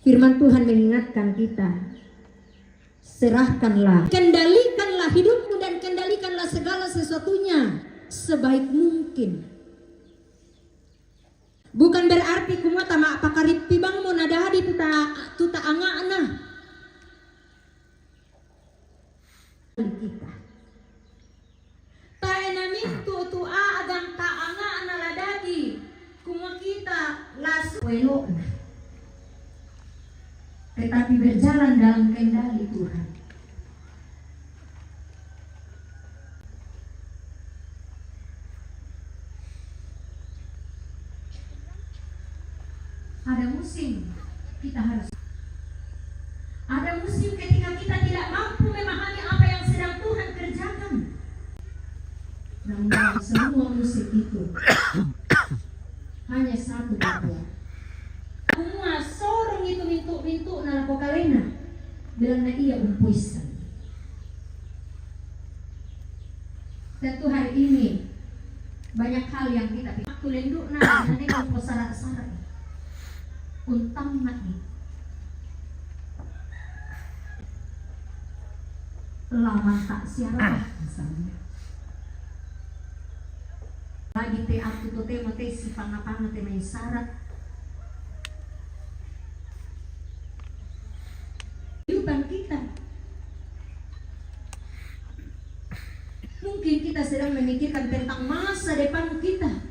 Firman Tuhan mengingatkan kita, serahkanlah, kendalikanlah hidupmu dan kendalikanlah segala sesuatunya sebaik mungkin. Bukan berarti kumua tama pakarip pibang mo nadahadi tuta anga-ana kita. Tae namin tu agang ta anga-ana ladadi kumua kita lasu welo na. Tetapi berjalan dalam kendali Tuhan. Ada musim kita harus. Ada musim ketika kita tidak mampu memahami apa yang sedang Tuhan kerjakan. Namun dalam semua musim itu hanya satu bahwa semua sorong itu mintu nalapo kalena bilang na iya umpuisan. Tentu hari ini banyak hal yang kita pikir. Aku lenduk na nanti kalau sarat-sarat untang mati lama tak siapa misalnya lagi te aku to te mate si pangapanga te may sarat kehidupan kita. Mungkin kita sedang memikirkan tentang masa depan kita.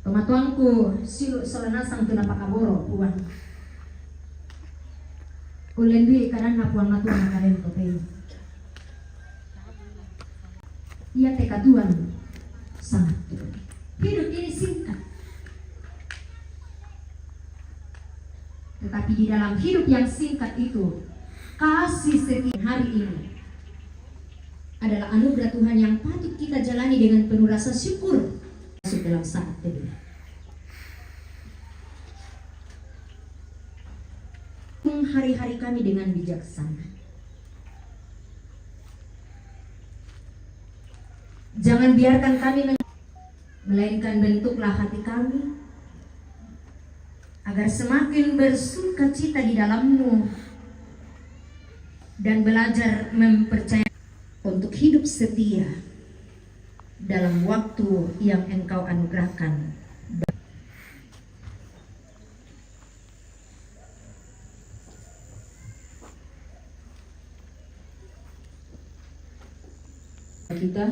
Pematuanku silu solanasang tunapakaboro puan. Ulendi kanan napuang natuan karen tope. Ia tekatuan sangat. Hidup ini singkat. Tetapi di dalam hidup yang singkat itu, kasih setia hari ini adalah anugerah Tuhan yang patut kita jalani dengan penuh rasa syukur. Masuk dalam saat teduh. Hari-hari kami dengan bijaksana. Jangan biarkan kami melainkan bentuklah hati kami agar semakin bersuka cita di dalam-Mu dan belajar mempercayai untuk hidup setia dalam waktu yang Engkau anugerahkan. Kita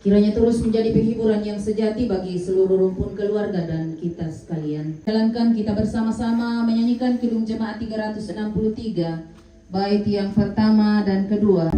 kiranya terus menjadi penghiburan yang sejati bagi seluruh rumpun keluarga dan kita sekalian. Jalankan kita bersama-sama menyanyikan Kidung Jemaat 363 bait yang pertama dan kedua.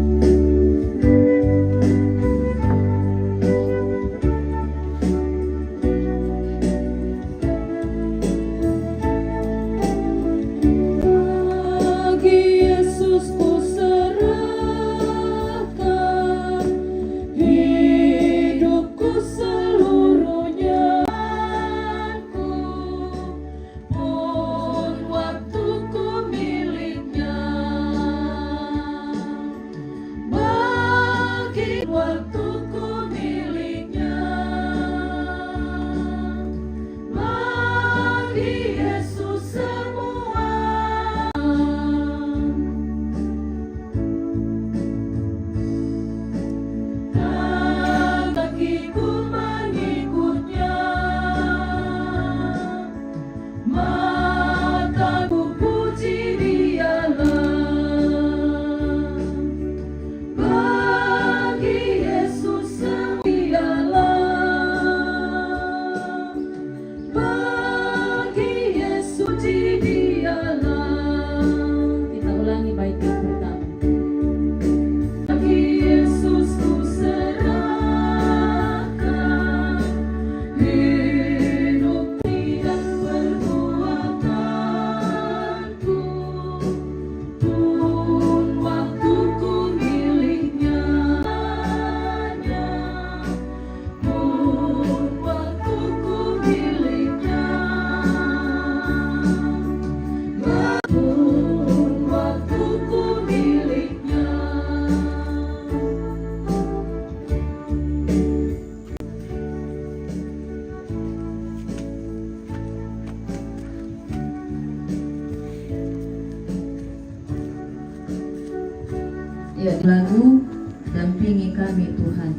tidak lalu dampingi kami Tuhan.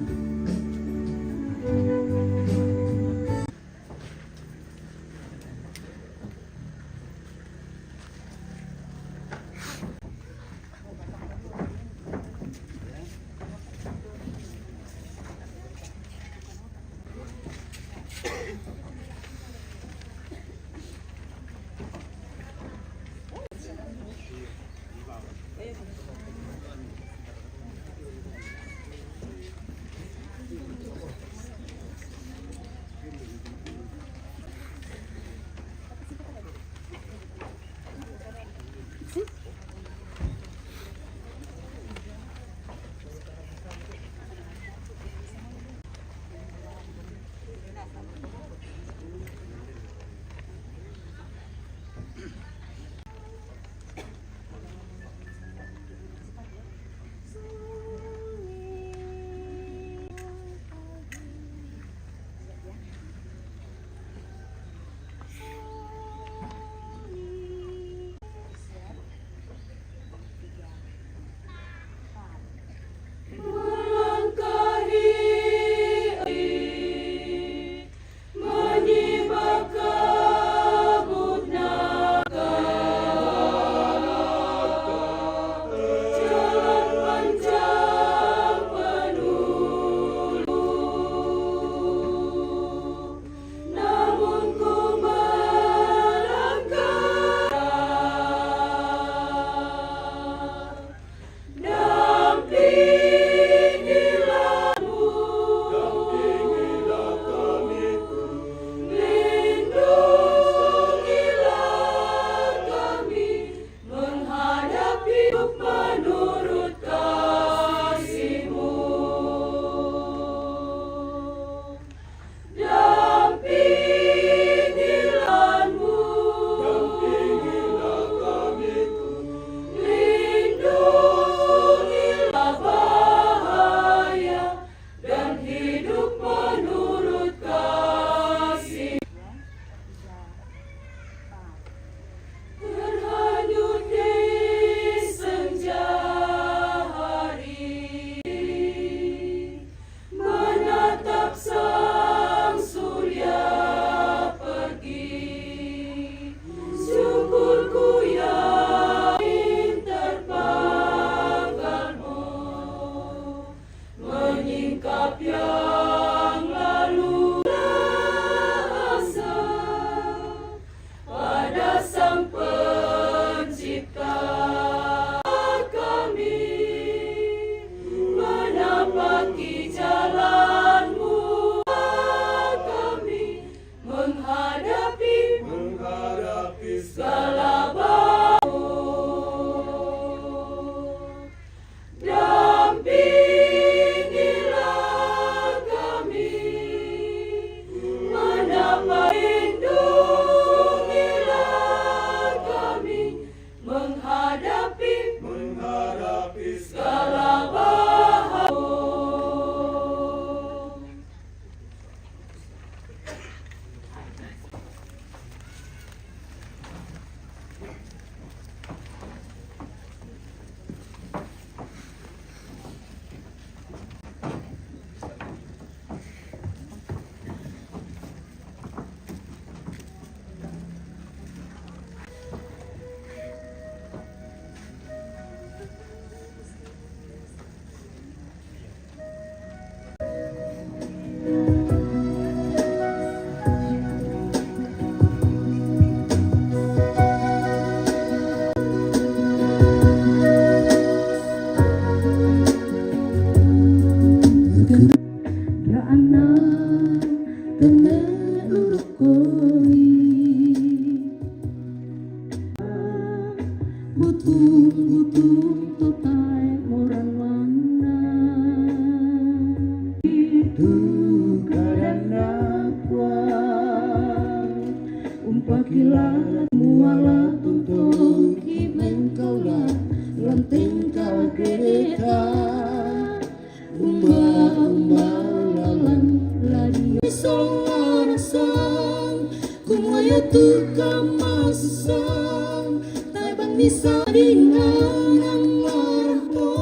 Bisa dengan marto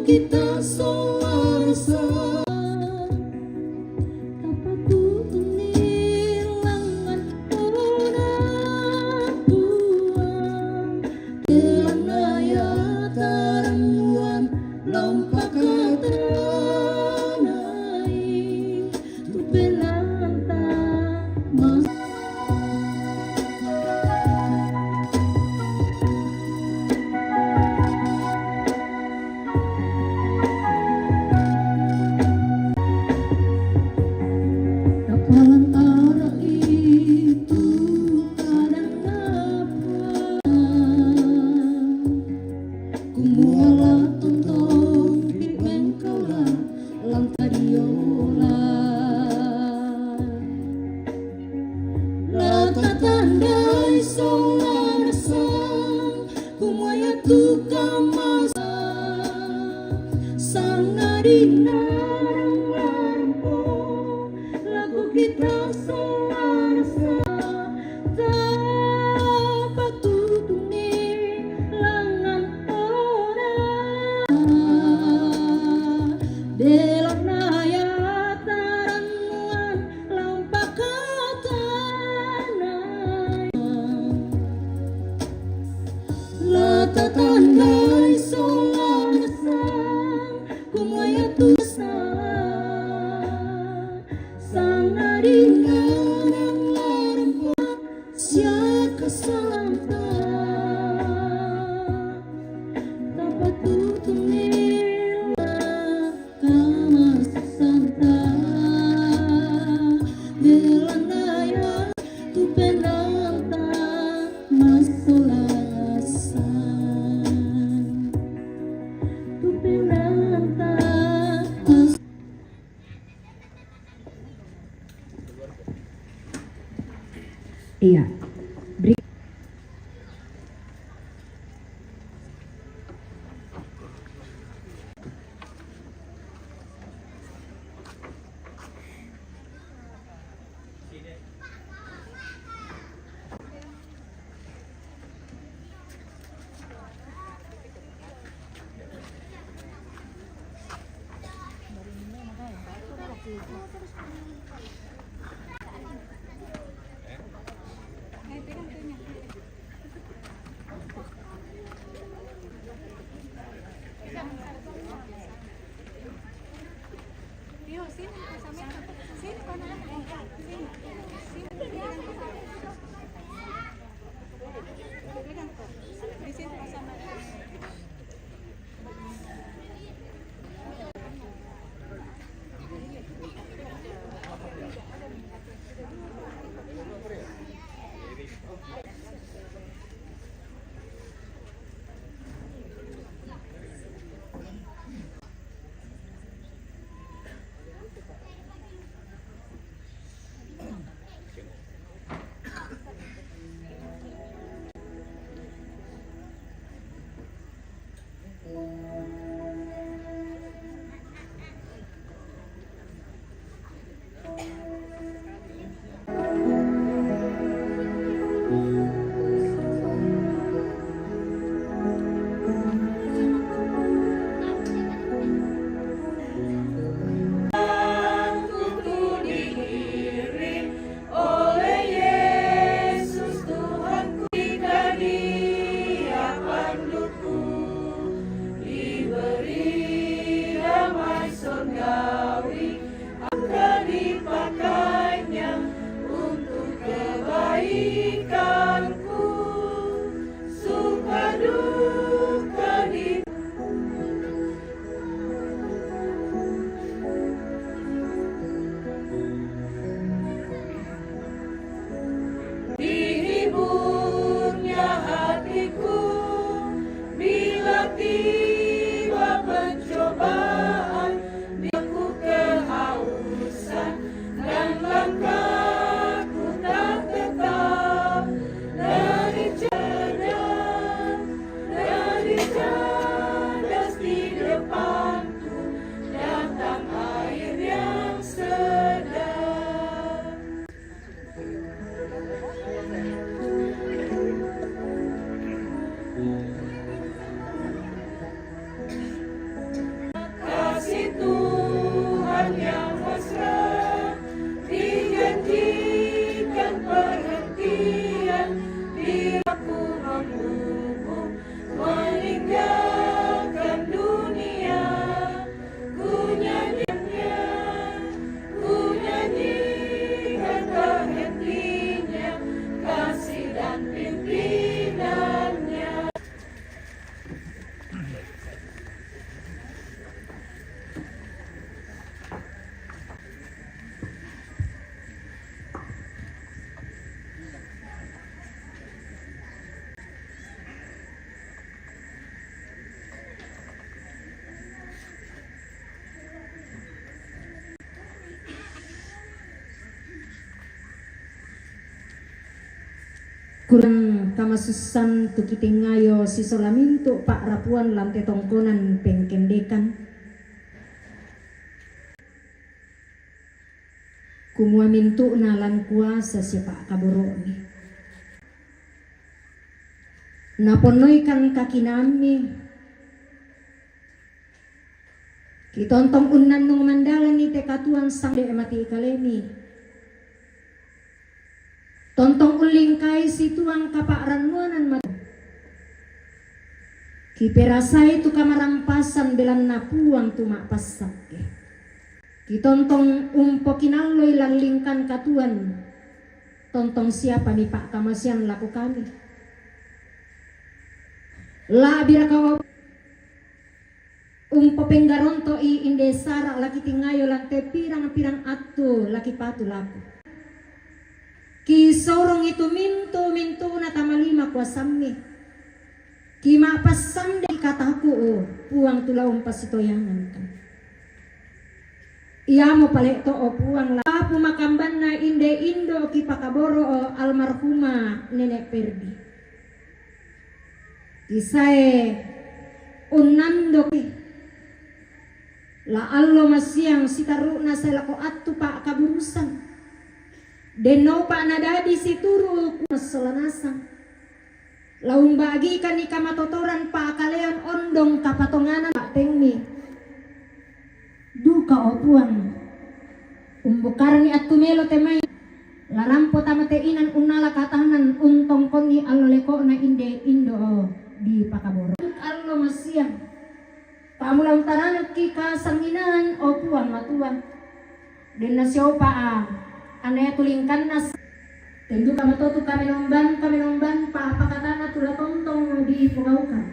kita selasa. Dapat tutunir langan orang buang Kelanaya taranguan lompat katanai tu pelanta mas. Antara itu kadang apa kumuala tontong di bengkola lantadiola lata tandai solarasa kumuaya tukang masa sangadina kita selasa dapat tutuni langan orang belok naya tarangan lampak katanai lata tandai selasa kumaya tusa sangaringan ang larambak siya kasalanta dapat tutunir kamasasanta delanaya tu penanta masolasan tu penanta Iya. kurang kamasusan tu kitingayo si solamintu Pak Rapuan lantai Tongkonan Pengkendekan. Kumua mintu nalan kuasa si Pak Kaboro ni. Naponoy kan kaki nami. Kitontong unan nung mandalan ni tekatuan sang de mati ikalemi. Tontong uling kay si tuang kaparanuanan mat. Kiperasay tu kamarampasan belan napuang tumak pasak. Kitontong umpo kinaloy lalingkan katuan. Tontong siapa ni Pak Kamasian laku kami. La bira kawa umpo penggaronto i indesara laki tingayo lante pirang-pirang atu laki patu laku. Ki sorong itu mintu na tamalima kuasami. Ki mapasam de kataku puang tulaung pasitoyangan kan. Iya mo pale to puang la pumakamban na inde indo ki pakaboro almarhuma nenek Perdi. Isae unando ki la allo masiang sitaruna sa lako atu Pak kaburusan. Deno Pak nadadi si turu selanasan. Laung bagi kan ikamatotoran Pak kalean ondong kapatonganan Pak Tengmi. Duka opuan. Umbukarni at tumelo temay. Larampo tamateinan unala katahanan untong koni aloleko na inde indo di Pakaboro. Allo masiang. Pamulang taranat ki kasanginan opuan matuan. Den nasyo pa anaya tulingkan nas tentu kami tutu kami nomban pakatana tula tontong di pugaukan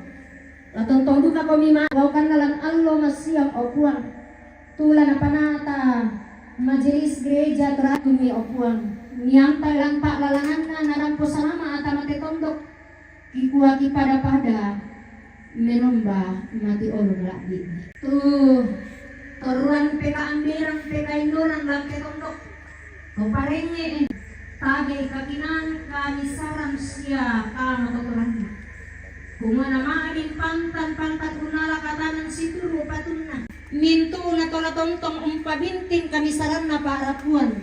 la tontong duka kami pugaukan nalan allo masiang opuang tula na panata majelis gereja teratumi opuang niang taylang Pak lalangan na narampo salama atamate tondok kikuha pada menomba mati olong lagi tuh toruan peka ambiran peka indoran langke tondok Komparenge tagay kakinan kamisaran siya kamatotoran. Kumana maadin pantan unala katanan situru patunna. Mintu na tola tontong umpabintin kamisaran na parapuan.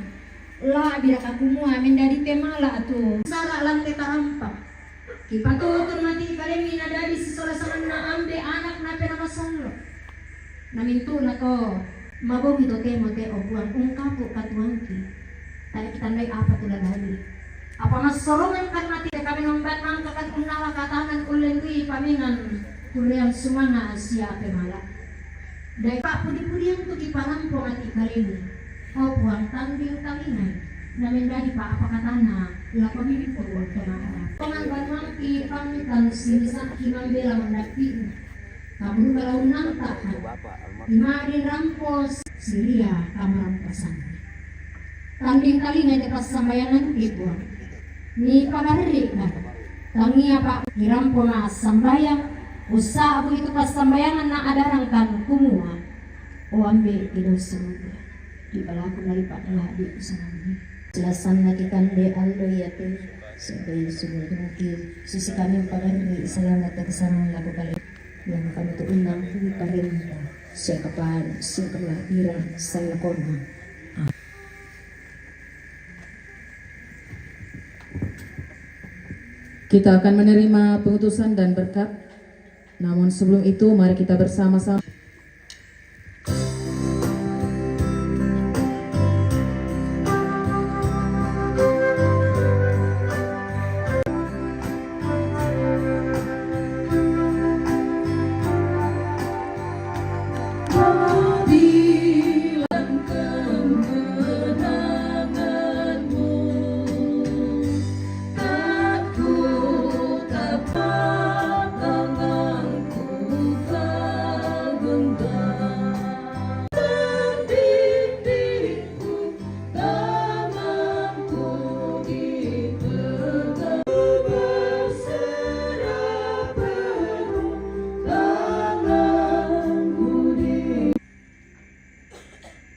La bila kakumua mendadi temala atu. Sara lang tetarampak. Kipatutun mati kalemi na dari si solasangan na ambe anak na penamasanlo. Na mintu na to mabogi to temo te obuang ungkapu katuangki. Tadi kita nai apa tuh lagi? Apa mas sorongan kan mati kami nombat mangkakan unala katanan ulendui pamingan kuliah sumanga asia pemala. Dai Pak pudi-pudi yang tuh kiparampo mati kali ini. Oh buang tanding talingan. Namin dari Pak apa katana la pamili po buat pemala. Pangan banmangki pamitan sinisan kimambela mendapi. Kaburu kalau nanta. Imari rampos siria kamarampasan. Tanding-tanding pas sambayangan ibu ni pagari na tangia Pak hirampo na sambayang usa itu pas sambayangan na adarang kan kumua o ambe idosuruga di balaku dari Pak lah di usangan jelasan lagi kan de aldo yate sebagai sumber mungkin sisi kami pagari salamat Tokesan lagu kali yang kami tu undang parenta saya kapan setelah irang saya korban. Kita akan menerima pengutusan dan berkat. Namun sebelum itu mari kita bersama-sama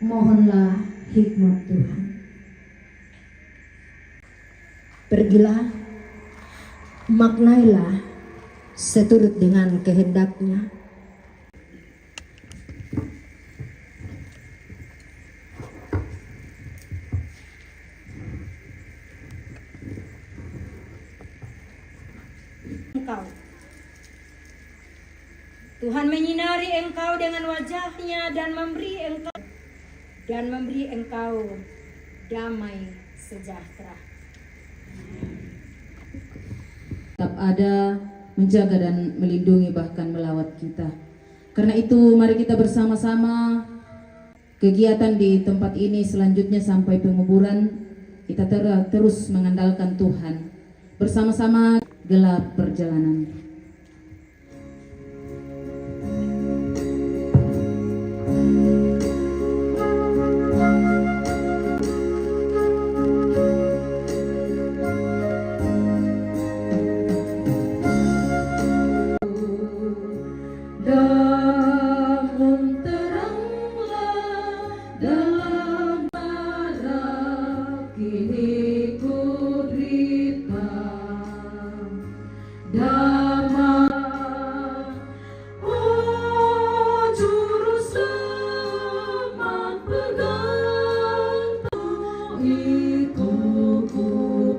mohonlah hikmat Tuhan. Pergilah maknailah seturut dengan kehendaknya. Engkau. Tuhan menyinari engkau dengan wajahnya dan memberi engkau damai sejahtera. Tetap ada, menjaga dan melindungi bahkan melawat kita. Karena itu mari kita bersama-sama kegiatan di tempat ini selanjutnya sampai penguburan kita terus mengandalkan Tuhan. Bersama-sama gelap perjalanan. Namun teranglah dalam marah kini ku derita. Damai, oh juru selamat pegang itu ku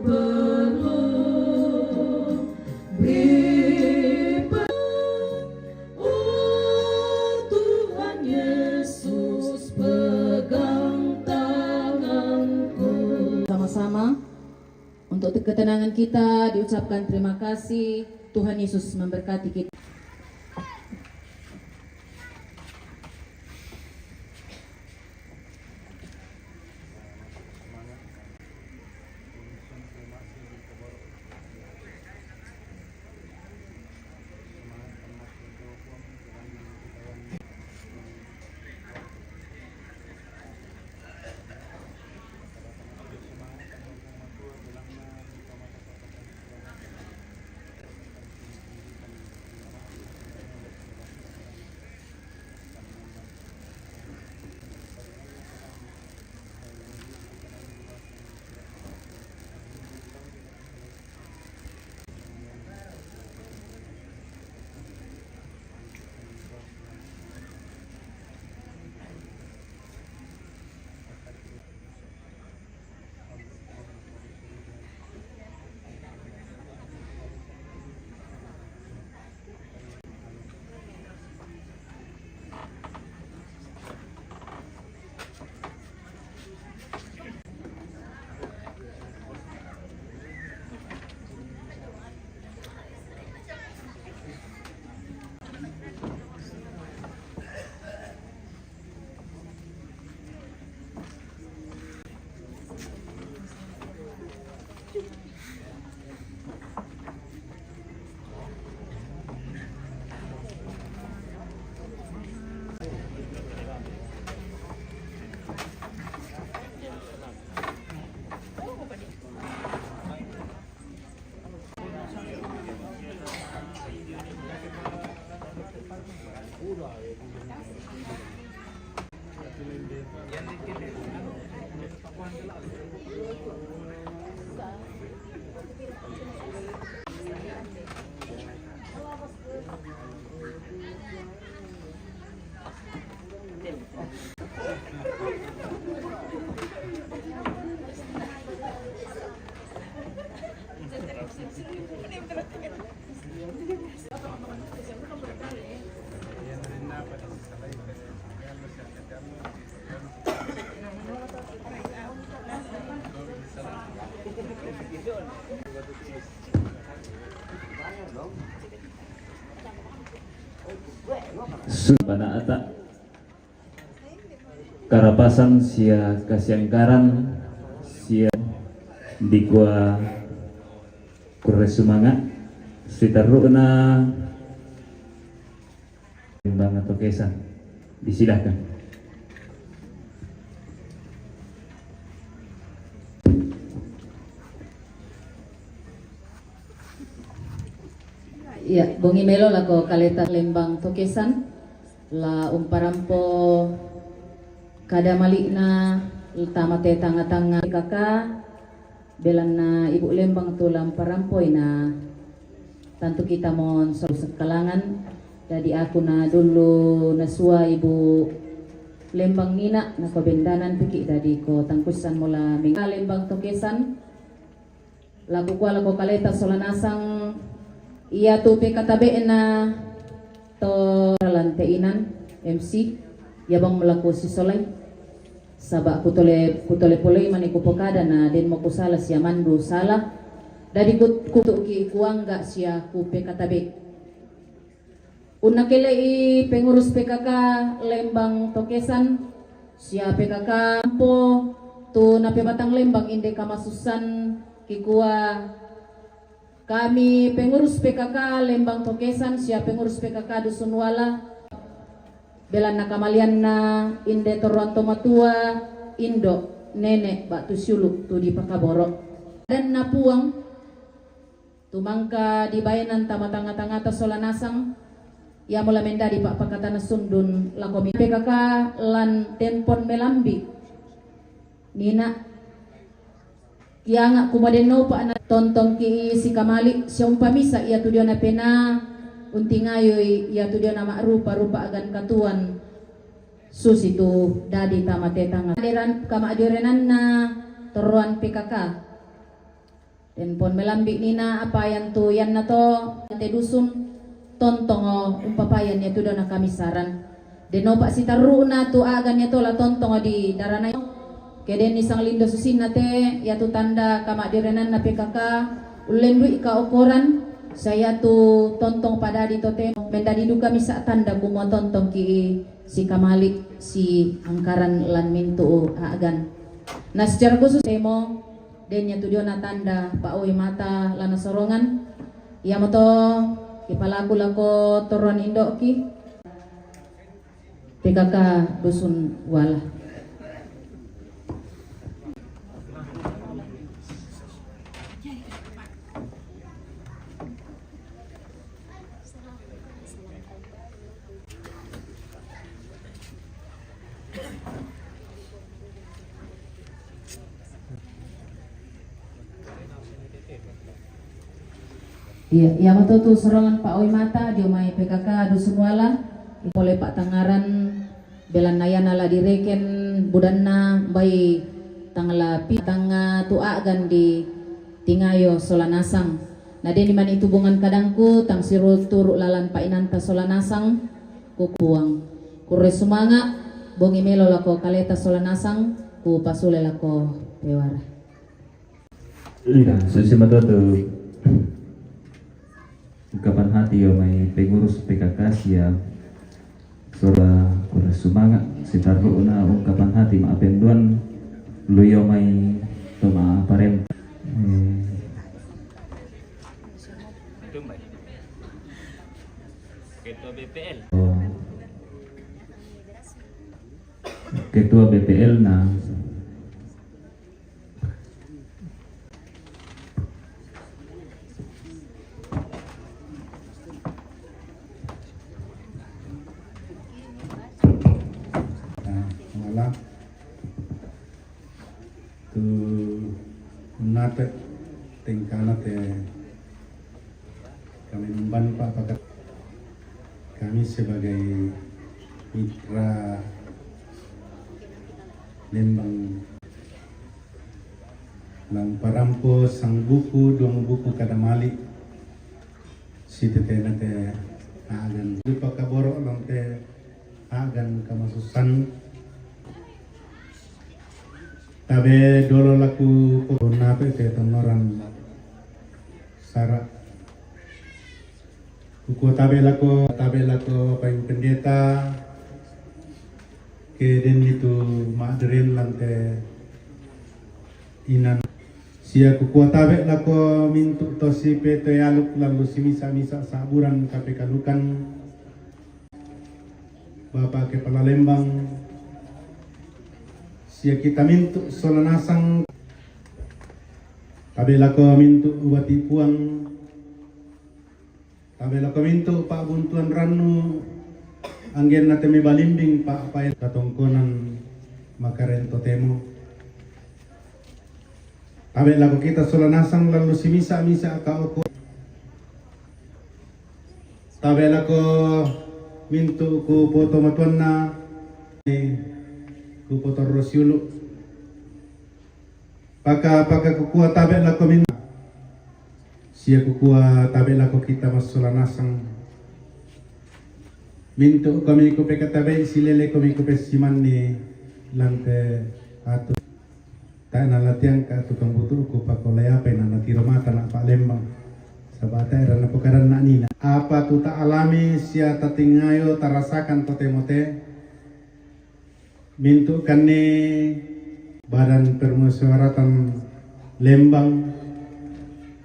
perlu. Tuhan Yesus pegang tanganku. Sama-sama untuk ketenangan kita diucapkan terima kasih. Tuhan Yesus memberkati kita. Pada atak karapasan sia kasiangkaran sia di gua kure semangat sitaruna Lembang Tokesan. Disilahkan. Ya, bongi melo lako kaleta Lembang Tokesan la umparampo kada malikna utama te tanga-tanga kakak belan na ibu Lembang tu lamparampoy na tentu kita mohon sekalangan. Jadi aku na dulu nasua ibu Lembang nina na kabendanan piki dari ko tangkusan mula Lembang Tokesan laku kuala ko kaleta solanasang iya tu pekatabe na to lanteinan MC yabang melaku si solay sabak kutole polei mani kupokada na den mo kusala siya mandu salah dari kutu ki kuangga siya ku pekatabe. Una kelai pengurus PKK Lembang Tokesan siya PKK po tu nape batang Lembang inde kamasusan kikua kami pengurus PKK Lembang Tokesan siya pengurus PKK Dusun Wala belan nakamalian na inde toronto matua indo nenek batu suluk tu di Pakaboro dan napuang tumangka di bayanan tamatanga-tanga solanasang ya mula menda di pak pakatana sundun lakomi PKK lan tenpon melambi nina kianga kumadeno pa na tontong ki si kamali siyong pamisa iya tu dia na pena unting ayoy iya tu dia na rupa agan katuan sus itu dadi tamatetanga adiran kama adirenan na toruan PKK tenpon melambi nina apa yang tu yan na to te dusun tontongo umpapayan niya tu daw na kamisaran deno pa si taru na tu agan niya to la tontongo di darana keden isang lindo susin nate ya tu tanda kama direnan na PKK ulendu ika okoran saya tu tontong pada di tote mendadi duka misa tanda kumo tontong ki si kamalik si angkaran lan mintu agan nah secara khusus temo den ya tu na tanda paoy mata lana sorongan ya moto kepala lako toron indok ki PKK Dusun Wala. Iya, yang tu serangan Pak Oi Mata dia mai PKK Dusun Wala, oleh Pak Tangaran belan nayana la direken budanna bai tangla pitanga tua gan di tingayo solanasang. Nah den di mana itu bungan kadangku tang siru turu lalan Pak Inanta solanasang kukuang. Kure sumanga bongi melo lako kaleta solanasang ku pasule lako pewara. Iya, sesama tu ungkapan hati yo may pengurus PKK siya sura kura sumanga sitaru na ungkapan hati maapenduan luyo may tuma parem ketua BPL na tu nate tingkana te kami memban Pak Pakat kami sebagai mitra Lembang lang parampo sang buku dua buku kada malik si tetena te agan di Pakaboro lang te agan kamasusan tabe dolo laku nape te tonoran sara kuku tabe lako Pengkendekan ke den itu madrin lante inan sia kuku tabe lako mintu tosi PT aluk lalu si misa saburan KPK lukan Bapak Kepala Lembang sia kita mintu solanasang tabela ko mintu uwati puang tabela ko mintu Pak Buntuan Ranu anggen na temi balimbing Pak Payat Tongkonan makarento temo tabela ko kita solanasang lalu si misa ka oko tabela ko mintu ku poto matuanna ku poto rosiulu paka kukua tabela ko min sia kukua tabela ko kita masulanasang mintu kami ku pekatabe silele kami ku pesiman ni lante atu tak na latihan ka tukang butuh ku pakolaya pe na tiro mata na Pak Lembang sabata era na pokaran na nina apa tu tak alami sia tatingayo tarasakan tote-mote mintu kane Badan Permusyawaratan Lembang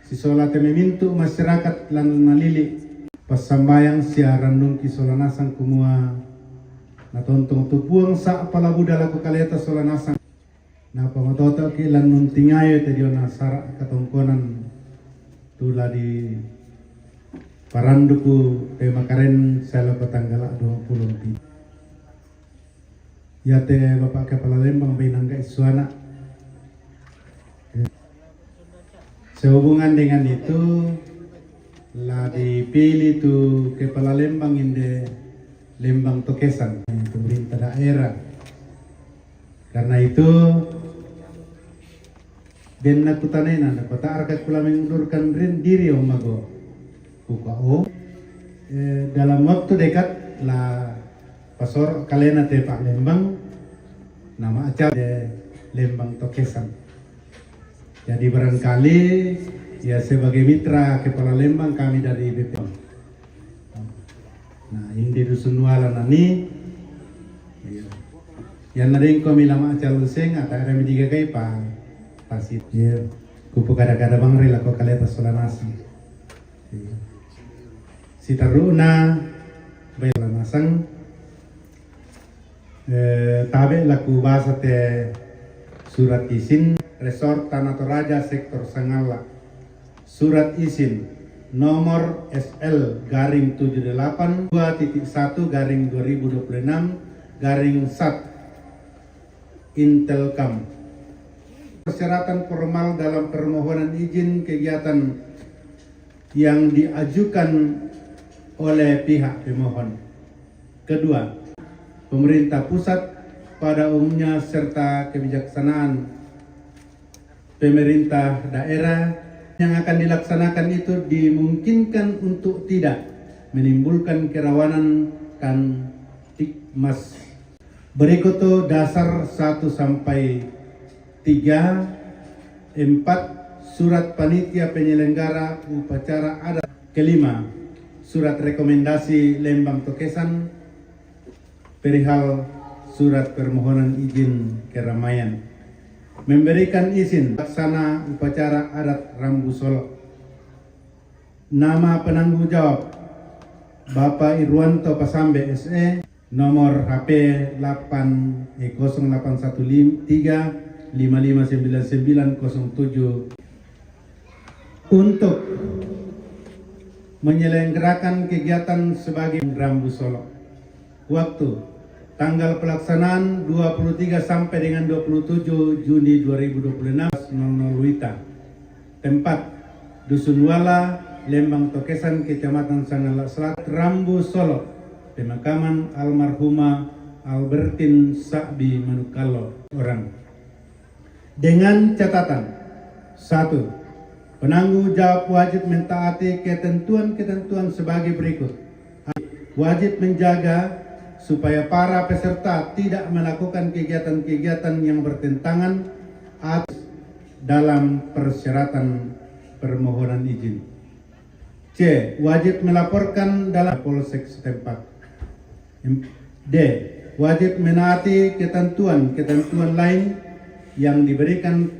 si solate memintu masyarakat lan nalili pasambayang sia randung kisolanasang kumua natontong tupuang sa palabuda laku kaleta solanasang na pamatoto ki lan nuntingayo tadio na sara katongkonan tula di paranduku pemakaren selo Patanggala 20 yate Bapak Kepala Lembang Binangga Isuana. Sehubungan dengan itu lah dipilih tu Kepala Lembang inde Lembang Tokesan pemerintah daerah. Karena itu den nakutanena na kota arkat pula mengundurkan diri omago ukao dalam waktu dekat lah pasor kalena te Pak Lembang nama acara de Lembang Tokesan. Jadi barangkali ya sebagai mitra Kepala Lembang kami dari BPM. Nah ini dusun wala nani yang naring kami lama acara luseng atau remi tiga kai pa pasit ya kupu kada-kada bang rela ko kaleta solanasi si taruna bayalanasang tabe laku bahasa te surat izin Resort Tanah Toraja Sektor Sangalla surat izin nomor SL garing 78 2.1 garing 2026 garing SAT Intelkam persyaratan formal dalam permohonan izin kegiatan yang diajukan oleh pihak pemohon. Kedua, pemerintah pusat pada umumnya serta kebijaksanaan pemerintah daerah yang akan dilaksanakan itu dimungkinkan untuk tidak menimbulkan kerawanan kan tikmas. Berikut tuh dasar 1 sampai 3, 4 surat panitia penyelenggara upacara adat. Kelima, surat rekomendasi Lembang Tokesan perihal surat permohonan izin keramaian memberikan izin laksana upacara adat Rambu Solo. Nama penanggung jawab Bapak Irwanto Pasambe SE, nomor HP 0813559907 untuk menyelenggarakan kegiatan sebagai Rambu Solo. Waktu tanggal pelaksanaan 23 sampai dengan 27 Juni 2026 Wita. Tempat Dusun Wala, Lembang Tokesan, Kecamatan Sangalla Selatan, Rambu Solo. Pemakaman almarhumah Albertin Sakbi Manukallo orang. Dengan catatan 1. Penanggung jawab wajib mentaati ketentuan-ketentuan sebagai berikut. Wajib menjaga supaya para peserta tidak melakukan kegiatan-kegiatan yang bertentangan atau dalam persyaratan permohonan izin. C. Wajib melaporkan dalam polsek setempat. D. Wajib menaati ketentuan lain yang diberikan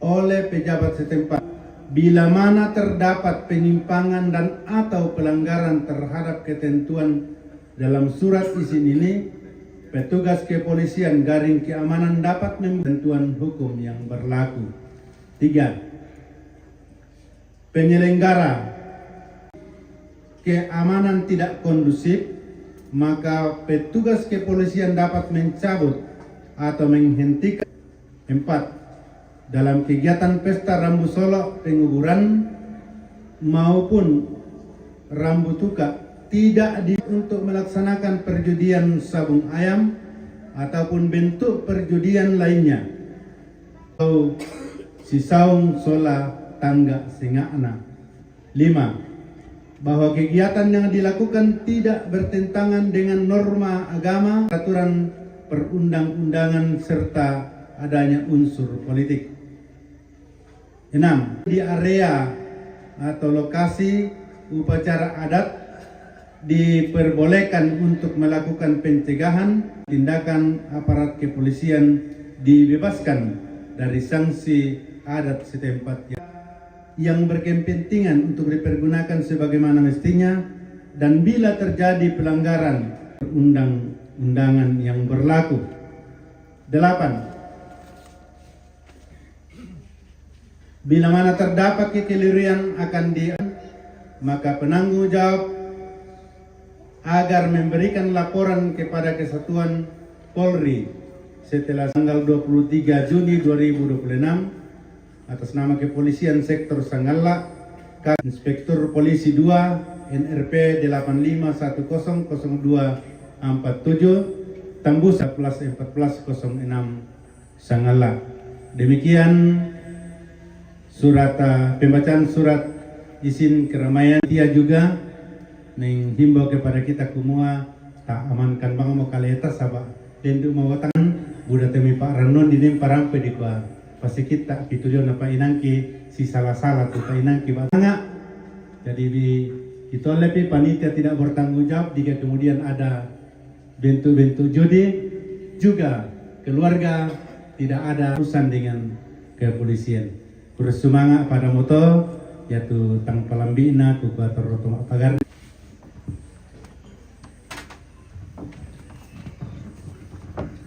oleh pejabat setempat. Bila mana terdapat penyimpangan dan atau pelanggaran terhadap ketentuan dalam surat izin ini, petugas kepolisian garing keamanan dapat memberikan ketentuan hukum yang berlaku. 3. Penyelenggara keamanan tidak kondusif, maka petugas kepolisian dapat mencabut atau menghentikan. 4. Dalam kegiatan pesta Rambu Solo penguburan maupun Rambu Tuka untuk melaksanakan perjudian sabung ayam ataupun bentuk perjudian lainnya atau sisaung sola tangga singana. 5. Bahwa kegiatan yang dilakukan tidak bertentangan dengan norma agama, aturan perundang-undangan serta adanya unsur politik. 6. Di area atau lokasi upacara adat diperbolehkan untuk melakukan pencegahan, tindakan aparat kepolisian dibebaskan dari sanksi adat setempat yang berkepentingan untuk dipergunakan sebagaimana mestinya, dan bila terjadi pelanggaran perundang-undangan yang berlaku. 8. Bila mana terdapat kekeliruan maka penanggung jawab agar memberikan laporan kepada Kesatuan Polri setelah tanggal 23 Juni 2026 atas nama Kepolisian Sektor Sanggalla, Inspektur Polisi 2 NRP 85100247 Tembus 1406 Sanggalla. Demikian pembacaan surat izin keramaian. Dia juga menghimbau kepada kita semua tak amankan bang mau kaleta sabak dendu mau tangan budak temi Pak Ranon di parampe di kuah pasti kita pitujon apa inangki si salah-salah tuh inangki bangga. Jadi itu lebih panitia tidak bertanggung jawab jika kemudian ada bentuk-bentuk judi, juga keluarga tidak ada urusan dengan kepolisian. Bersemangat pada moto yaitu tang palambina kubator rotomak pagar.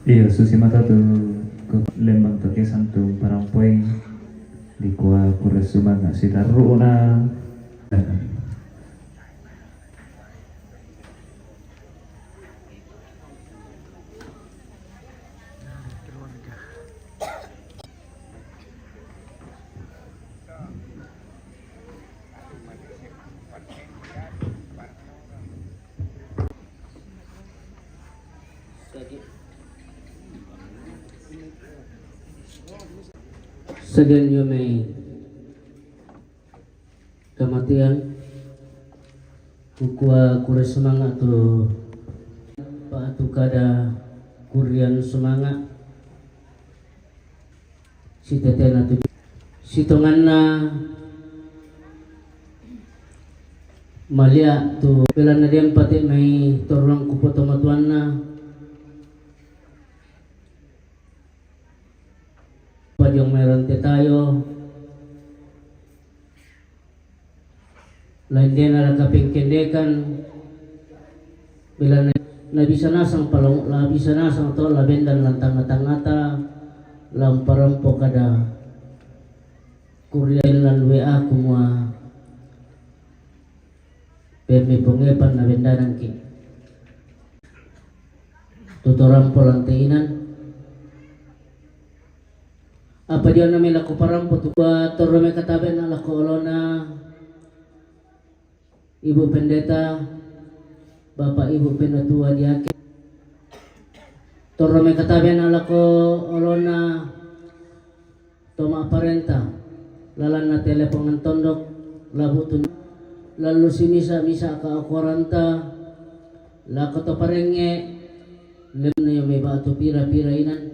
Iya, susi mata tuh ke Lembang Tokesan tuh parang poin di kuah Bersemangat sitaru na. Segan yung may kematian kukua kure semangat tu paatu kada kurian semangat si tetena tu si tonganna malia tu pela na diam pati may torong kupoto matuanna yang meron tayo lain din na Pengkendekan bila na bisa nasang palong bisa nasang to labendan lang tangata lang parampo kada kuryan lan WA kumwa pemi pongepan na bendanan ki tutorampo lang teinan apa dia namin lako parang putuba toro may katabi na lako olona Ibu Pendeta Bapak Ibu Penatua Diakin toro may katabi na lako olona toma aparenta lalan na telepon ng tondok labutun lalu si misa ka akwaranta lako to parenge lem na yung may bato pira-pira inan.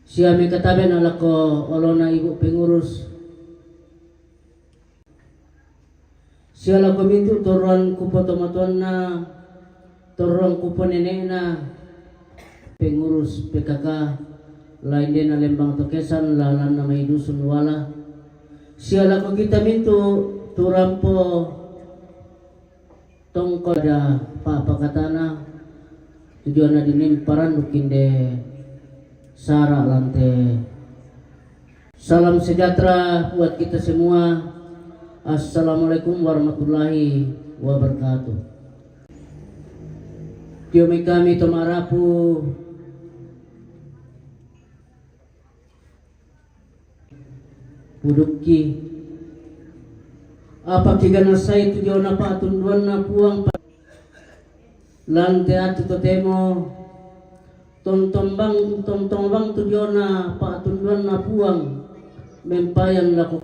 Siya may katabi na lako olona ibu pengurus. Siya lako mintu toron kupo tomatuan na toron kupo nene na pengurus PKK lain din na Lembang Tokesan lalan na may dusun wala. Siya lako kita mintu turampo tongkol da papakatana tujuan na dinimparan nukinde Sara lante. Salam sejahtera buat kita semua. Assalamualaikum warahmatullahi wabarakatuh. Kami kami tomarapu puduki apa kiganasay tu diyo na patunduan na puang lante at totemo tomtombang tu diyo na patunduan na puang mempayan lako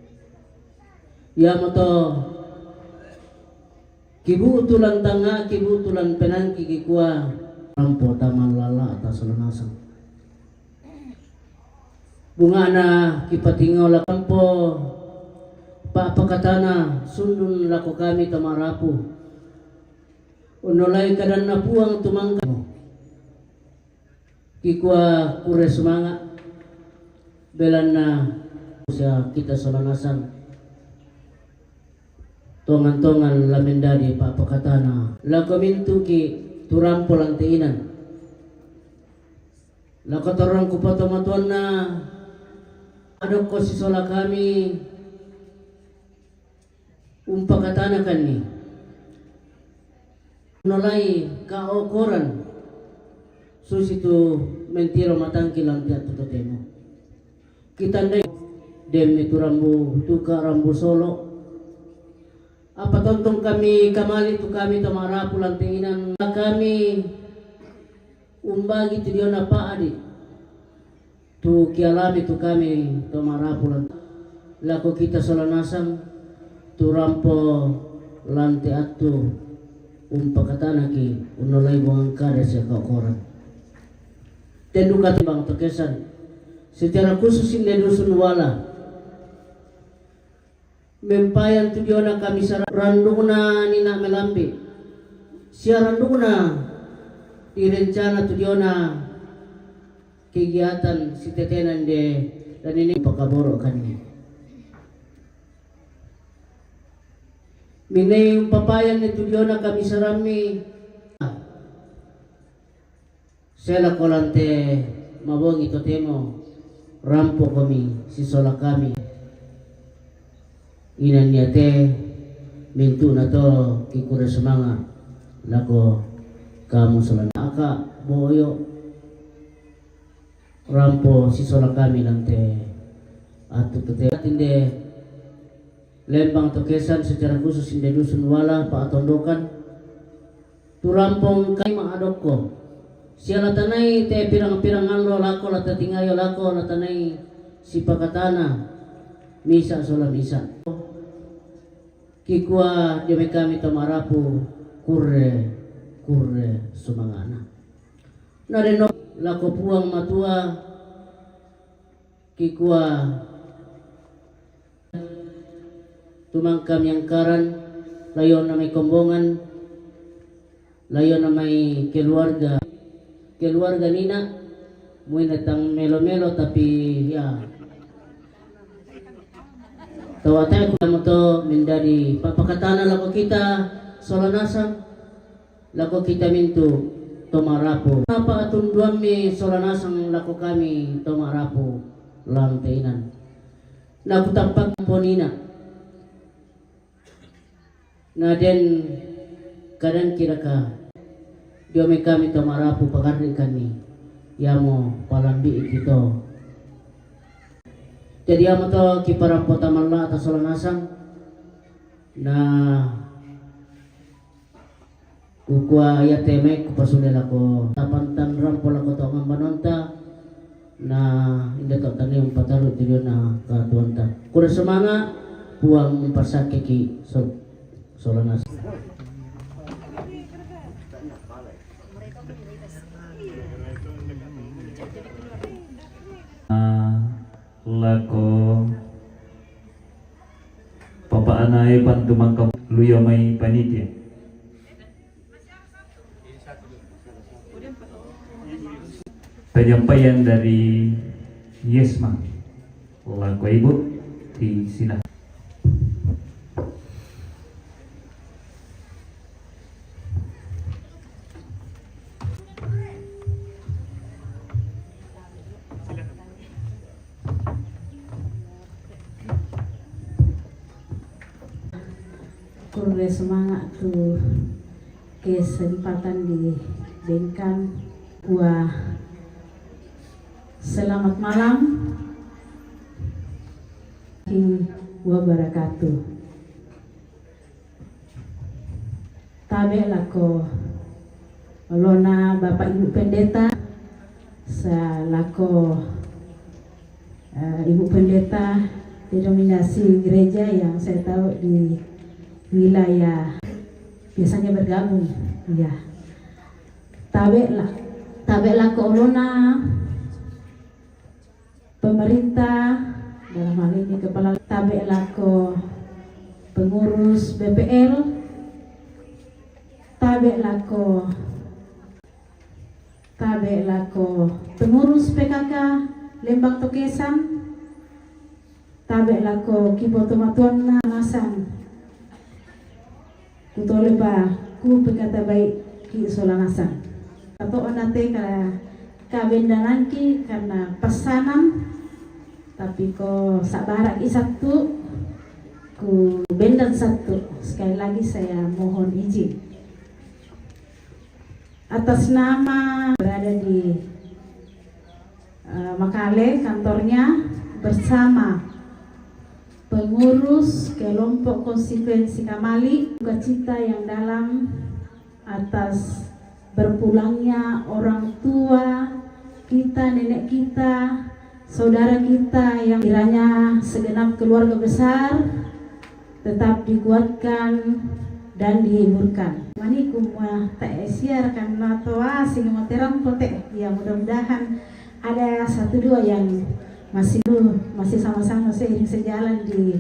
yamato kibutulan tanga kibutulan penangki kikua rampo taman lala atas lanasang bunga na kipatingaw la kampo pakatana sundun lako kami tamarapu unolay kadan na puang tumangka kikwa kure semanga belan na siya kita solanasan tongan-tongan lamendadi pakatana lako mintu ki turampo lang tiinan lako torang kupatomatuan na adok ko si sola kami umpakatana kan ni nolai kaokoran susitu mentiro matangki lang tiat tutotemo kita ndai dem itu rambu tuka rambu solo apa tontong kami kamali tu kami tamarapu lang tinginan kami umbagi tu dia napa adi tu kialami tu kami tamarapu lang lako kita solanasang tu rampo lantai atu umpakatana ki unolay buang kada siya kaukoran tenduka bang Tokesan secara khusus ini dusun wala mempayan tujuan kami sarap randuna nina melambi siya randuna direncana tujuan kegiatan si tetenan de dan ini pakaboro kami minay yung papayan ni tujuan kami sarami sela kolante mabong ito temo rampo kami si sola kami inan niya te mintu na to kikure semanga lako kamu sola aka boyo rampo si sola kami lante atu te atinde Lembang Tokesan secara khusus hindi dusun wala paatondokan turampong kay maadok ko siya latanay te pirang-pirangan lo lako latatingayo lako latanay si pakatana misa sola misa kikwa demi kami tamarapu kurre sumangana nareno lako puang matua kikwa tumangkam yang karan layon na may kombongan layon na may keluarga nina muy natang melo tapi ya tawatay ko mo to mindari papakatana lako kita solanasang lako kita mintu tomarapo apa atunduan mi solanasang lako kami tomarapo lantainan nakutampak ponina na den kadang kira ka dia kami tamarapu pakardi kami yamo palambi ikito jadi amo to kiparampo tamalla atas solanasang na kukua ayateme kupasulela ko tapantan rampo lako to ang banonta na hindi to tani yung pataro dito na katuanta kura semanga puang pasakiki Solanas. Lako papaanay pantumangkap luyo may panitia. Penyampaian dari Yesma lako ibu di sini. Kurre semangat tu kesempatan di Bengkan. Wah, selamat malam wabarakatuh. tabe lako olona Bapak Ibu Pendeta selaku Ibu Pendeta denominasi gereja yang saya tahu di wilayah biasanya bergabung, ya. Tabe lako olona pemerintah, dalam hal ini kepala, tabe lako pengurus BPL, tabe lako pengurus PKK Lembang Tokesan, tabe lako kibotomatuan na nasan kutole ba ku pekata baik ki solanasan atau onate kabendananki karena pesanan tapi ko sabarak satu ku bendan satu. Sekali lagi saya mohon izin atas nama berada di Makale kantornya bersama pengurus kelompok konstituen Sikamali, duka cita yang dalam atas berpulangnya orang tua kita, nenek kita, saudara kita yang kiranya segenap keluarga besar tetap dikuatkan dan dihiburkan. Manikum tak siar karena toa sing terang potek. Ya mudah-mudahan ada satu dua yang masih sama-sama seiring sejalan di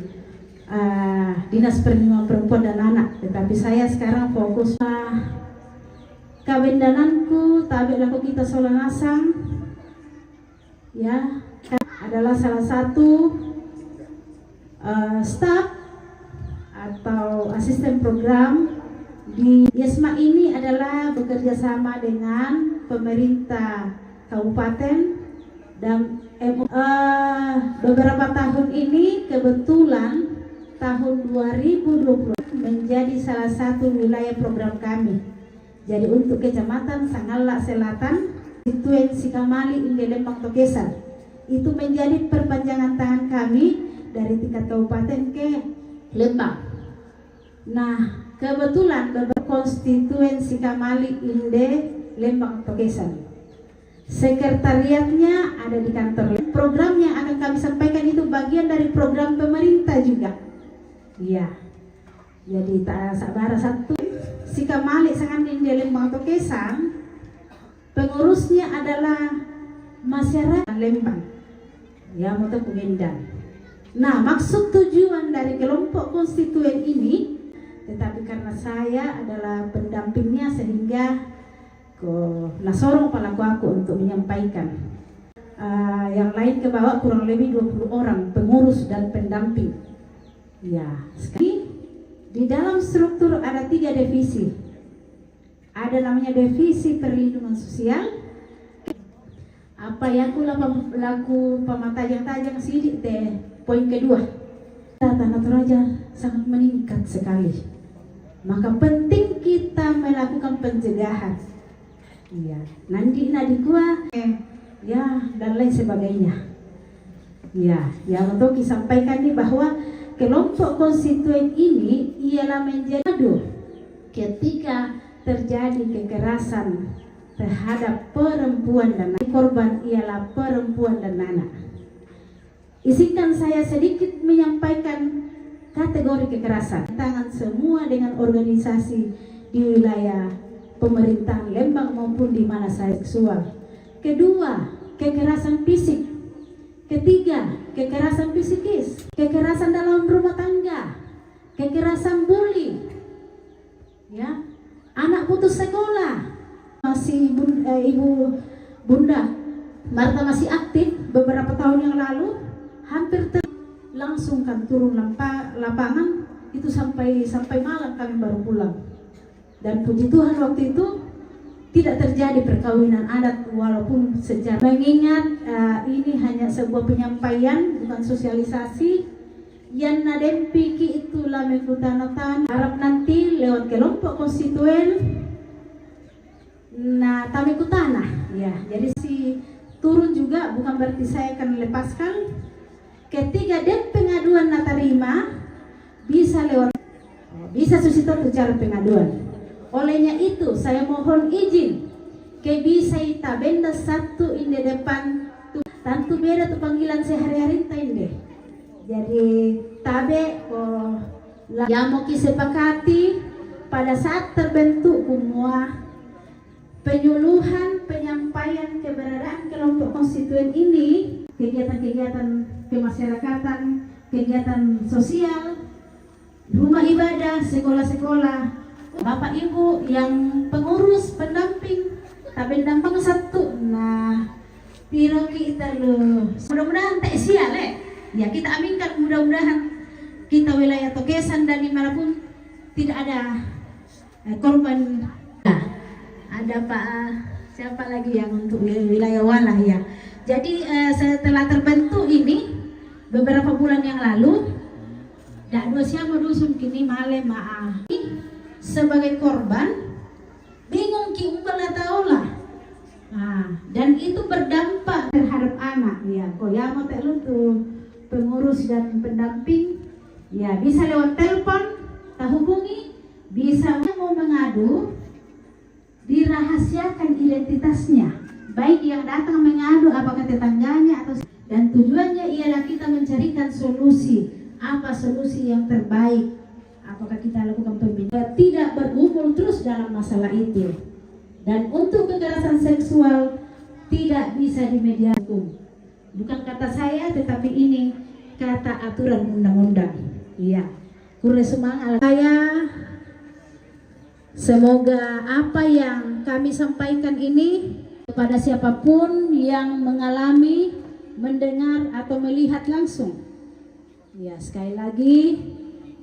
Dinas Perlindungan Perempuan dan Anak. Tetapi saya sekarang fokus kabendananku tabe lako kita solanasang, ya, adalah salah satu staf atau asisten program di YESMA. Ini adalah bekerja sama dengan pemerintah kabupaten dan beberapa tahun ini kebetulan tahun 2020 menjadi salah satu wilayah program kami. Jadi untuk Kecamatan Sangalla Selatan, Konstituen Sikamali Inde Lembang Tokesan, itu menjadi perpanjangan tangan kami dari tingkat kabupaten ke Lembang. Nah, kebetulan beberapa konstituen Sikamali Inde Lembang Tokesan, sekretariatnya ada di kantor. Program yang akan kami sampaikan itu bagian dari program pemerintah juga. Iya. Jadi tak sabar satu Sikamali sangat di Lembang Tokesan, pengurusnya adalah masyarakat Lembang. Ya, moto pengendang. Nah, maksud tujuan dari kelompok konstituen ini, tetapi karena saya adalah pendampingnya sehingga nasorong pelaku aku untuk menyampaikan. Yang lain ke bawah kurang lebih 20 orang pengurus dan pendamping. Ya, sekali di dalam struktur ada 3 divisi. Ada namanya divisi perlindungan sosial. Apa yang laku pematajang-tajang sidik teh poin kedua. Tanah Toraja sangat meningkat sekali. Maka penting kita melakukan pencegahan. Iya, nanti gua ya dan lain sebagainya. Ya, yang untuk disampaikan nih bahwa kelompok konstituen ini ialah menjadi ketika terjadi kekerasan terhadap perempuan dan anak. Korban ialah perempuan dan anak. Izinkan saya sedikit menyampaikan kategori kekerasan tangan semua dengan organisasi di wilayah pemerintahan Lembang maupun di mana saya seksual. Kedua, kekerasan fisik. Ketiga, kekerasan psikis, kekerasan dalam rumah tangga, kekerasan bully, ya, anak putus sekolah. Masih Ibu Bunda Marta masih aktif beberapa tahun yang lalu, hampir langsung kan turun lapangan itu sampai malam kami baru pulang. Dan puji Tuhan waktu itu tidak terjadi perkawinan adat walaupun sejarah. Mengingat ini hanya sebuah penyampaian bukan sosialisasi. Yang naden piki itulah mekutanatan. Harap nanti lewat kelompok konstituen nah tamiku tanah ya. Jadi si turun juga bukan berarti saya akan lepaskan. Ketika dan pengaduan natarima bisa lewat bisa susito cara pengaduan. Olehnya itu saya mohon izin ke bisa tabenda satu ini depan tentu beda tuh panggilan sehari-hari ini. Jadi tabe yang mau disepakati pada saat terbentuk semua penyuluhan penyampaian keberadaan kelompok konstituen ini, kegiatan-kegiatan kemasyarakatan, kegiatan sosial, rumah ibadah, sekolah-sekolah, Bapak Ibu yang pengurus pendamping tabendang satu. Nah, piro kita lo mudah-mudahan tak sial ya, kita aminkan mudah-mudahan kita wilayah Tokesan dan dimanapun tidak ada korban. Nah, ada Pak siapa lagi yang untuk wilayah Walah ya. Jadi setelah terbentuk ini beberapa bulan yang lalu, dak dua siapa dusun kini male maaf sebagai korban bingung ki umbal atau lah. Nah, dan itu berdampak terhadap anak ya. Koyamo telu tuh pengurus dan pendamping ya, bisa lewat telepon tak hubungi, bisa mau mengadu dirahasiakan identitasnya, baik yang datang mengadu apakah tetangganya atau, dan tujuannya ialah kita mencarikan solusi, apa solusi yang terbaik, apakah kita lakukan pembinaan tidak bergumul terus dalam masalah itu. Dan untuk kekerasan seksual tidak bisa dimediasi hukum. Bukan kata saya, tetapi ini kata aturan undang-undang. Iya. Kec.Sangalla. Saya semoga apa yang kami sampaikan ini kepada siapapun yang mengalami, mendengar atau melihat langsung. Ya, sekali lagi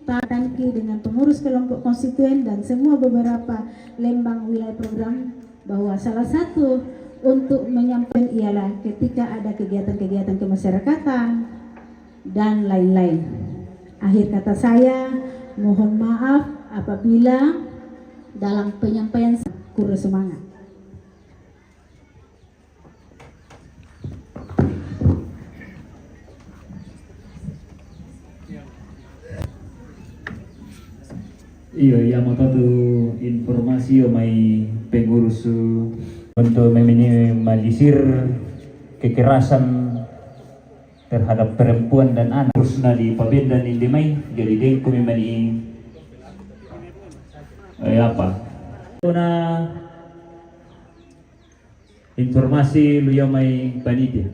tangki dengan pengurus kelompok konstituen dan semua beberapa Lembang wilayah program bahwa salah satu untuk menyampaikan ialah ketika ada kegiatan-kegiatan kemasyarakatan dan lain-lain. Akhir kata saya, mohon maaf apabila dalam penyampaian kurang semangat. Iya, yang mau tahu informasi mai pengurus untuk meminimalisir kekerasan terhadap perempuan dan anak. Terusna di pabendan ini mai jadi dengku memani apa? Una informasi lu yang mai panitia.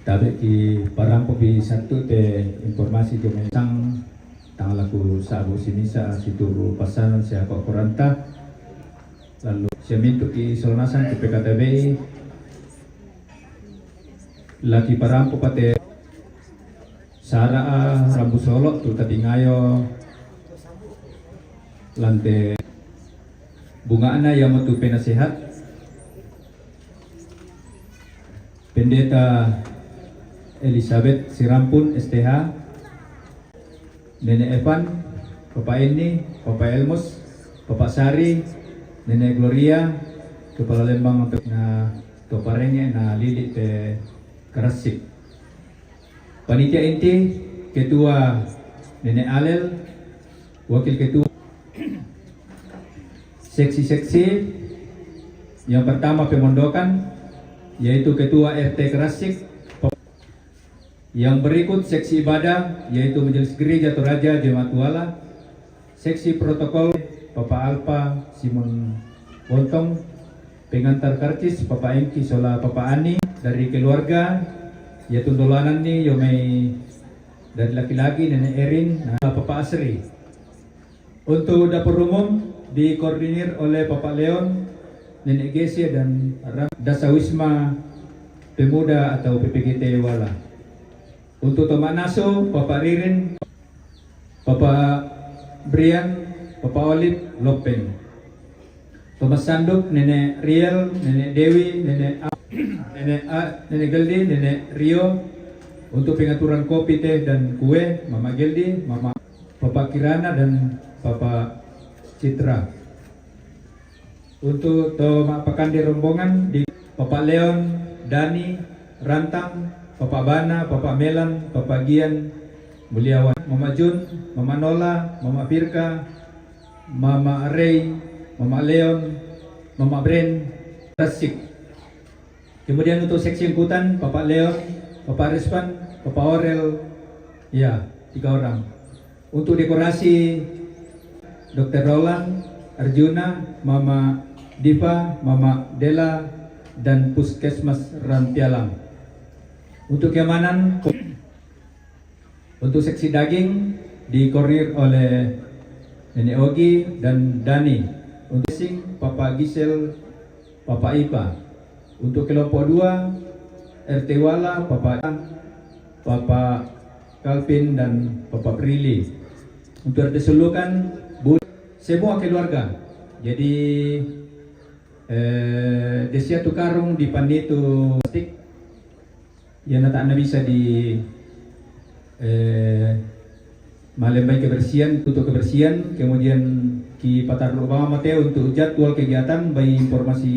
Tabe ki parampo pi satu te informasi ke mesang tanggal laku sabu sinisa situru pasanan sia kok koranta lalu sia mintu ki solonasan ke PKTB laki parampo pate sara Rambu Solo tu tadi ngayo lante bunga ana yang mau tu penasehat pendeta Elizabeth Sirampun STH, Nenek Evan, Bapak Eni, Bapak Elmus, Bapak Sari, Nenek Gloria, Kepala Lembang untuk na toparenge na Lili te Karasik. Panitia inti Ketua Nenek Alel, Wakil Ketua. Seksi-seksi yang pertama pemondokan yaitu Ketua RT Karasik. Yang berikut seksi ibadah yaitu Majelis Gereja Toraja Jemaat Wala, seksi protokol Bapak Alpa Simon Bontong, pengantar karcis Bapak Engki Sola Bapak Ani dari keluarga yaitu dolanan nih Yomei dari laki-laki Nenek Erin, nah, Bapak Asri. Untuk dapur umum dikoordinir oleh Bapak Leon, Nenek Gesia dan Dasawisma Pemuda atau PPGT Wala. Untuk Tomak Naso, Bapak Ririn, Bapak Brian, Bapak Olip, Lopen. Thomas Sanduk, Nenek Riel, Nenek Dewi, Nenek Geldi, Nenek Rio. Untuk pengaturan kopi, teh, dan kue, Mama Geldi, Mama Bapak Kirana, dan Bapak Citra. Untuk Tomak Pakandi rombongan, di Bapak Leon, Dani, Rantang, Bapak Bana, Bapak Melan, Bapak Gian, Buliawan, Mama Jun, Mama Nola, Mama Firka, Mama Ray, Mama Leon, Mama Bren, Tasik. Kemudian untuk seksi angkutan, Papa Leon, Papa Respan, Papa Orel, ya 3 orang. Untuk dekorasi, Dr. Roland, Arjuna, Mama Diva, Mama Dela, dan Puskesmas Rampialang. Untuk keamanan, untuk seksi daging dikoordinir oleh Nenek Ogi dan Dani. Untuk sing Papa Gisel, Papa Ipa. Untuk kelompok 2 RT Wala, Papa Calvin dan Papa Prilly. Untuk RT Sulukan, semua keluarga. Jadi desia tu karung di panditu stik yang tak bisa di Malembai kebersihan, untuk kebersihan, kemudian ki patar Obama Mateo untuk jadwal kegiatan bayi informasi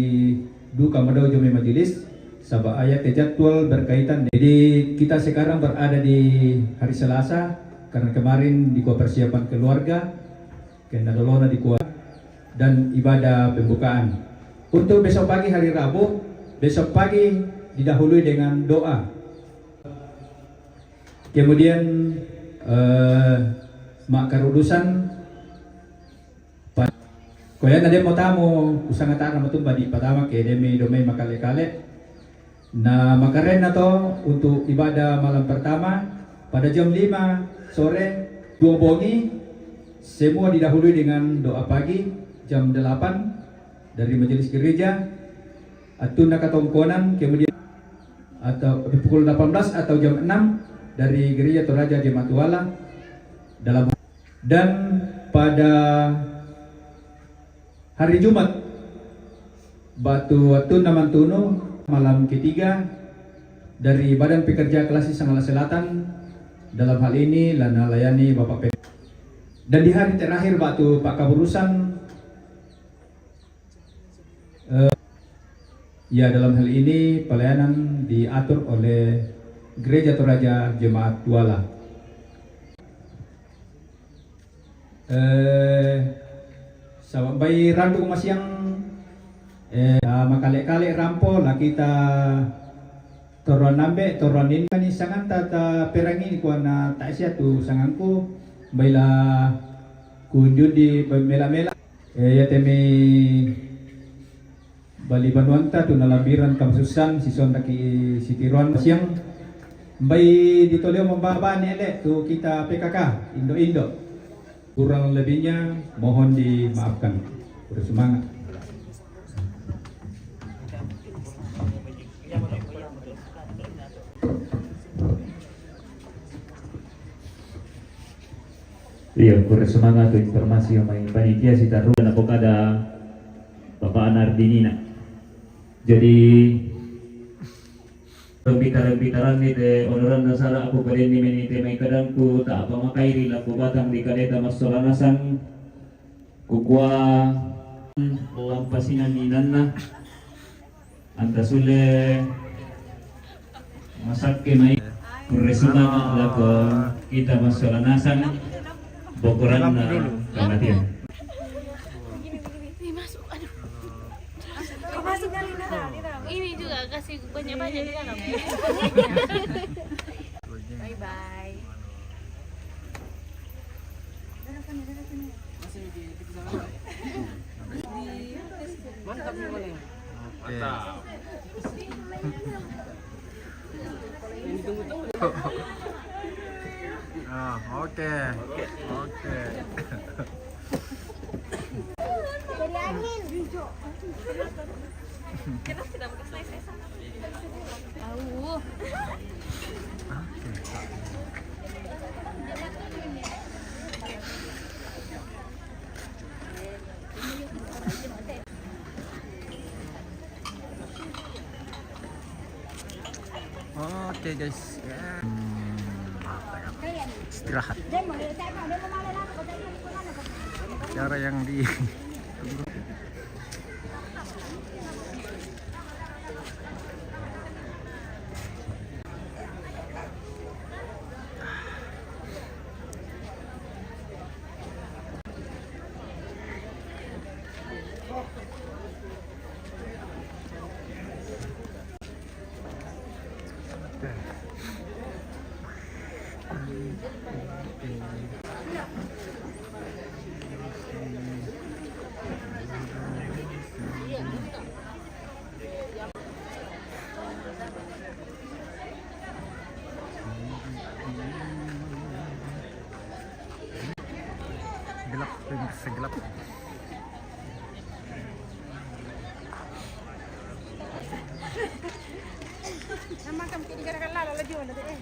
duka madau jome majelis sabah ayat jadwal berkaitan. Jadi kita sekarang berada di hari Selasa karena kemarin di persiapan keluarga kena dolona di kuat dan ibadah pembukaan. Untuk besok pagi hari Rabu, besok pagi didahului dengan doa. Kemudian mak karudusan koyan ada mau tamu usang atara matumba di pertama ke demi domai makale-kale. Nah makaren na to untuk ibadah malam pertama pada jam 5 sore 2 bongi semua didahului dengan doa pagi jam 8 dari majelis gereja Atuna ke Tongkonan, kemudian atau pukul 18 atau jam 6 dari gereja Toraja di Matuala dalam. Dan pada hari Jumat Batu Atuna Mantuno malam ketiga dari Badan Pekerja Kec.Sangalla Selatan, dalam hal ini lana layani Bapak P. Dan di hari terakhir Batu Pak Kaburusan ya dalam hal ini pelayanan diatur oleh Gereja Toraja Jemaat Duala. Sampai Rambu masiang makale-kale rampo lah kita toron nambe toron ini sangat tata perangi ko na taisya tu sanganku baila kunjud di mela-mela ya temi Bali Banuanta tu nalabiran kamsusan sison taki sitiruan siang bay ditoleo membaba nele tu kita PKK Indo-Indo. Kurang lebihnya mohon dimaafkan. Bersemangat. Iya, bersemangat tu informasi yang main panitia si taruh dan apokada Bapak Anardinina. Jadi Pitaran ni te onoran nasara aku kali ni menite may kadangku tak apa makairi laku batang di kadeta masolanasan kukua lampasinan ninanna antasule masak ke may kuresuma laku kita masolanasan bokoran na kematian. Ini juga kasih banyak-banyak di dalam. Bye bye. Mantap nih boleh. Mantap. Ah, oke. Oke. Dari angin. Kita tidak buka selesai sana. Tahu. Oke guys. Istirahat. Cara yang di Gelap, segelap. Naman kami kinigaran lalo lagi wala deh.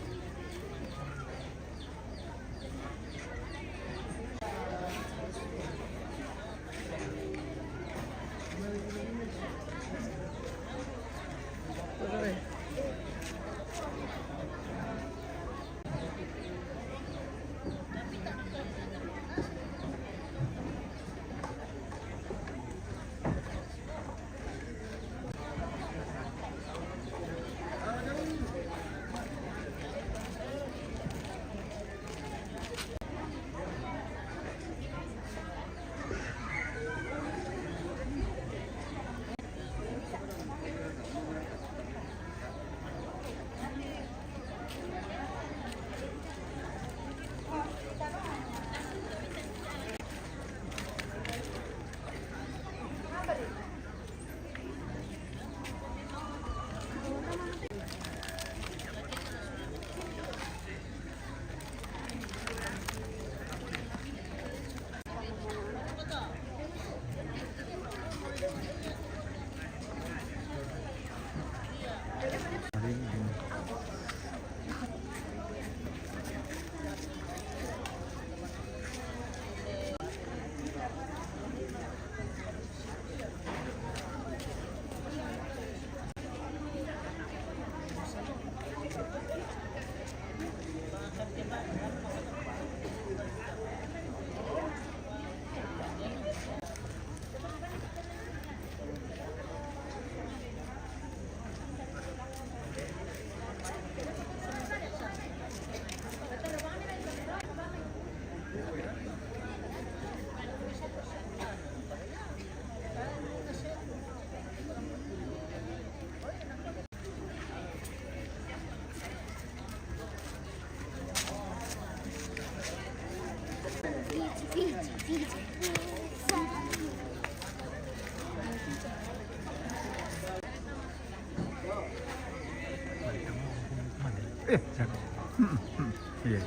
Iya.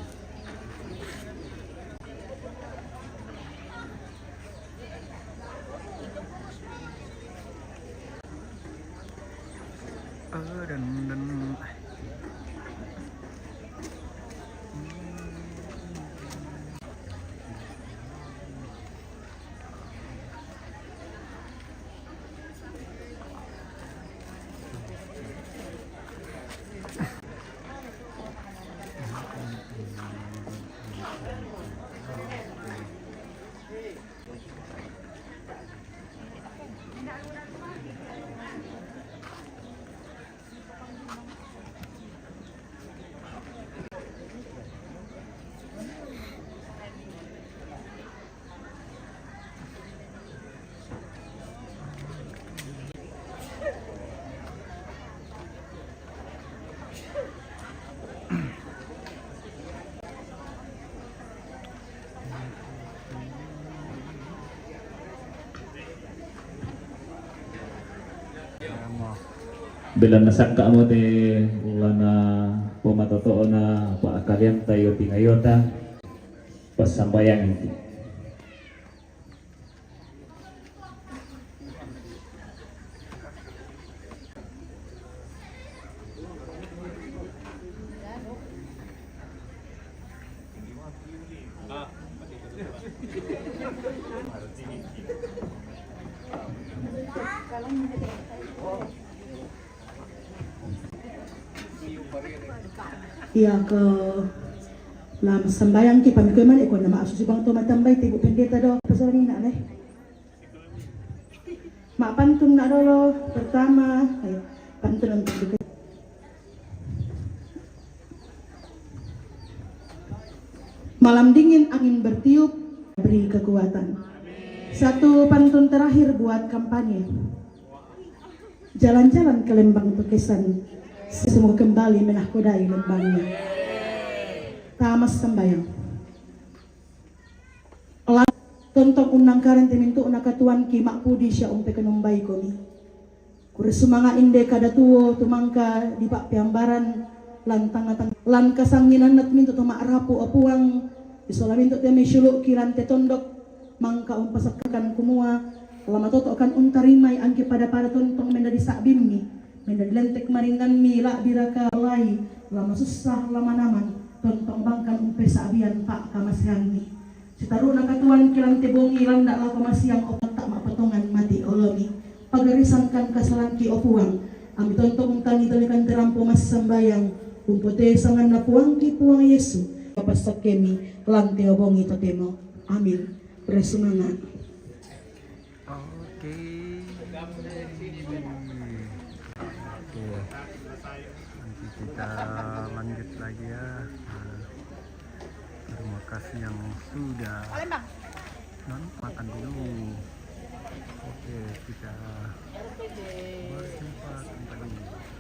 Dan Bila nasangka mo te lana pumatoto na paakalian tayo tingayota pasambayang iti. Iya ke lam sembayang ki pamikuman iko na maaso si bang tumatambay tigo pendeta do pasarin na leh. Mapantun na dolo pertama ay pantun ang tigo. Malam dingin angin bertiup beri kekuatan. Satu pantun terakhir buat kampanye. Jalan-jalan ke Lembang Tokesan Semua kembali menahkodai lembangnya. Tamas sembayang. Tonton unang karen temintu unakatuan ki makpudi siya umpe kenumbay komi. Kuresumanga inde kada tuo tumangka di pak piambaran lantang lan kasanginan nat mintu tuma rapu apuang isola mintu temi syuluk kiran te tondok mangka umpasakakan kumua lama toto akan untarimay angki pada tontong menda di sakbimmi menda dilentek maringan mi lak diraka lai lama susah lama naman tontong bangkan umpe sabian pak kamasyangi sitaru nakatuan kiran te bongi landak lako masyang opat tak mapotongan mati olomi pagarisan kan kasalan ki opuang ami tontong tani tanikan terampo mas sembayang umpote sangan na puang ki puang Yesu papasak kemi lante obongi totemo amin bersemangat. Oke. Nanti kita lanjut lagi ya. Terima kasih yang sudah makan dulu. Oke, kita berjumpa kembali.